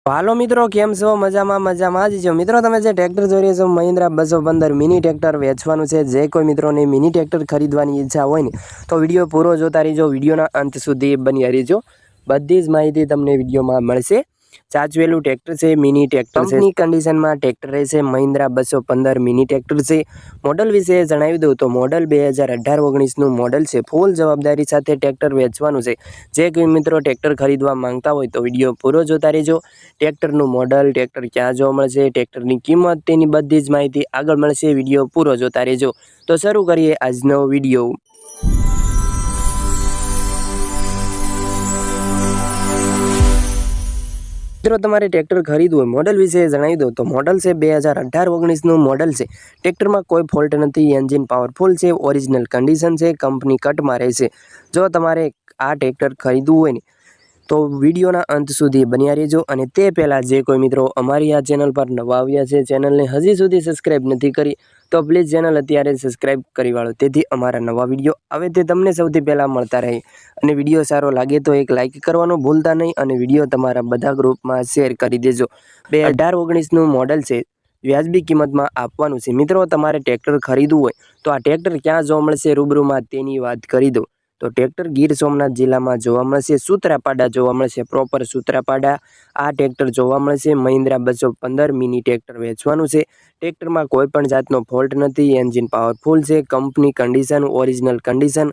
હાલો મિત્રો, કેમ છો? મજામાં જ છો મિત્રો। તમે જે ટ્રેક્ટર જોઈ રહ્યા છો મહિન્દ્રા 215 મિની ટ્રેક્ટર વેચવાનું છે। જે કોઈ મિત્રોને મિની ટ્રેક્ટર ખરીદવાની ઈચ્છા હોય ને તો વિડીયો પૂરો જોતા રહીજો, વિડીયોના અંત સુધી બન્યા રહેજો। બધી જ માહિતી તમને વિડીયોમાં મળશે। ચાચવેલું ટ્રેક્ટર છે, મિની ટ્રેક્ટર છે, કંપની કન્ડિશનમાં ટ્રેક્ટર રહેશે। મહિન્દ્રા 215 મિની ટ્રેક્ટર છે। મોડલ વિશે જણાવી દઉં તો મોડલ 2018-19 નું મોડલ છે। ફૂલ જવાબદારી સાથે ટ્રેક્ટર વેચવાનું છે। જે કોઈ મિત્રો ટ્રેક્ટર ખરીદવા માંગતા હોય તો વિડીયો પૂરો જોતા રહેજો। ટ્રેક્ટરનું મોડલ, ટ્રેક્ટર ક્યાં જોવા મળશે, ટ્રેક્ટરની કિંમત, તેની બધી જ માહિતી આગળ મળશે। વિડીયો પૂરો જોતા રહેજો। તો શરૂ કરીએ આજનો વિડીયો। મિત્રો તમારે ટ્રેક્ટર ખરીદવું હોય, મોડલ વિશે જણાવી દઉં તો મોડલ છે 2018-19 નું મોડલ છે। ટ્રેક્ટરમાં કોઈ ફોલ્ટ નથી, એન્જિન પાવરફુલ છે, ઓરિજિનલ કન્ડિશન છે, કંપની કટમાં રહેશે। જો તમારે આ ટ્રેક્ટર ખરીદવું હોય ને તો વિડીયોના અંત સુધી બન્યા રહેજો। અને તે પહેલાં જે કોઈ મિત્રો અમારી આ ચેનલ પર નવા આવ્યા છે, ચેનલને હજી સુધી સબસ્ક્રાઈબ નથી કરી તો પ્લીઝ ચેનલ અત્યારે સબસ્ક્રાઈબ કરી વાળો, તેથી અમારા નવા વિડીયો આવે તે તમને સૌથી પહેલાં મળતા રહે। અને વિડીયો સારો લાગે તો એક લાઇક કરવાનું ભૂલતા નહીં અને વિડીયો તમારા બધા ગ્રુપમાં શેર કરી દેજો। 2018-19 નું મોડલ છે, વ્યાજબી કિંમતમાં આપવાનું છે। મિત્રો તમારે ટ્રેક્ટર ખરીદવું હોય તો આ ટ્રેક્ટર ક્યાં જોવા મળશે રૂબરૂમાં તેની વાત કરી દો તો ટ્રેક્ટર ગીર સોમનાથ જિલ્લામાં જોવા મળશે, સૂત્રાપાડા જોવા મળશે, પ્રોપર સૂત્રાપાડા આ ટ્રેક્ટર જોવા મળશે। મહિન્દ્રા 215 મિની ટ્રેક્ટર વેચવાનું છે। ટ્રેક્ટરમાં કોઈ પણ જાતનો ફોલ્ટ નથી, એન્જિન પાવરફુલ છે, કંપની કન્ડિશન, ઓરિજિનલ કન્ડિશન,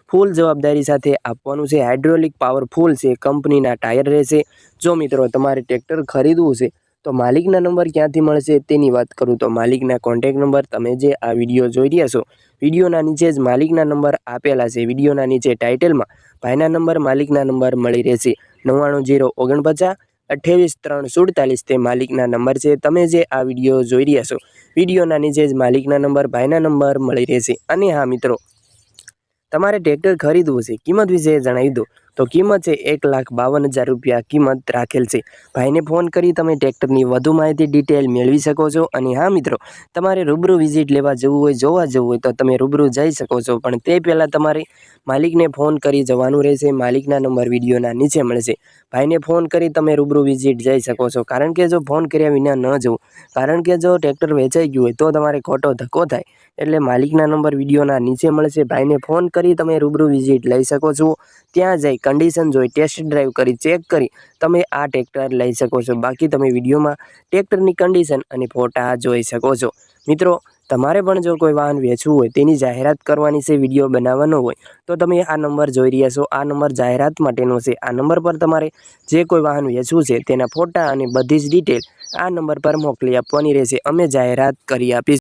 ફૂલ જવાબદારી સાથે આપવાનું છે। હાઇડ્રોલિક પાવરફુલ છે, કંપનીના ટાયર રહેશે। જો મિત્રો તમારે ટ્રેક્ટર ખરીદવું છે તો માલિકના નંબર ક્યાંથી મળશે તેની વાત કરું તો માલિકના કોન્ટેક્ટ નંબર તમે જે આ વિડીયો જોઈ રહ્યા છો, વિડીયોના નીચે જ માલિકના નંબર આપેલા છે। વિડીયોના નીચે ટાઇટલમાં ભાઈના નંબર, માલિકના નંબર મળી રહેશે। 99 049 28 347 તે માલિકના નંબર છે। તમે જે આ વિડીયો જોઈ રહ્યા છો, વિડીયોના નીચે જ માલિકના નંબર, ભાઈના નંબર મળી રહેશે। અને હા મિત્રો, તમારે ટ્રેક્ટર ખરીદવું છે, કિંમત વિશે જણાવી દો તો કિંમત છે 1,52,000 રૂપિયા કિંમત રાખેલ છે। ભાઈને ફોન કરી તમે ટ્રેક્ટરની વધુ માહિતી ડિટેલ મેળવી શકો છો। અને હા મિત્રો, તમારે રૂબરૂ વિઝિટ લેવા જવું હોય, જોવા જવું હોય તો તમે રૂબરૂ જઈ શકો છો, પણ તે પહેલાં તમારે માલિકને ફોન કરી જવાનું રહેશે। માલિકના નંબર વિડીયોના નીચે મળશે। ભાઈને ફોન કરી તમે રૂબરૂ વિઝિટ જઈ શકો છો, કારણ કે જો ફોન કર્યા વિના ન જવું, કારણ કે જો ટ્રેક્ટર વેચાઈ ગયું હોય તો તમારે ખોટો ધક્કો થાય। એટલે માલિકના નંબર વિડીયોના નીચે મળશે। ભાઈને ફોન કરી તમે રૂબરૂ વિઝિટ લઈ શકો છો। ત્યાં જઈ કન્ડિશન જોઈ, ટેસ્ટ ડ્રાઈવ કરી, ચેક કરી તમે આ ટ્રેક્ટર લઈ શકો છો। બાકી તમે વિડીયોમાં ટ્રેક્ટરની કન્ડિશન અને ફોટા જોઈ શકો છો। મિત્રો તમારે પણ જો કોઈ વાહન વેચવું હોય, તેની જાહેરાત કરવાની છે, વિડીયો બનાવવાનો હોય તો તમે આ નંબર જોઈ રહ્યા છો, આ નંબર જાહેરાત માટેનો છે। આ નંબર પર તમારે જે કોઈ વાહન વેચવું છે તેના ફોટા અને બધી જ ડિટેલ આ નંબર પર મોકલી આપવાની રહેશે। અમે જાહેરાત કરી આપીશું।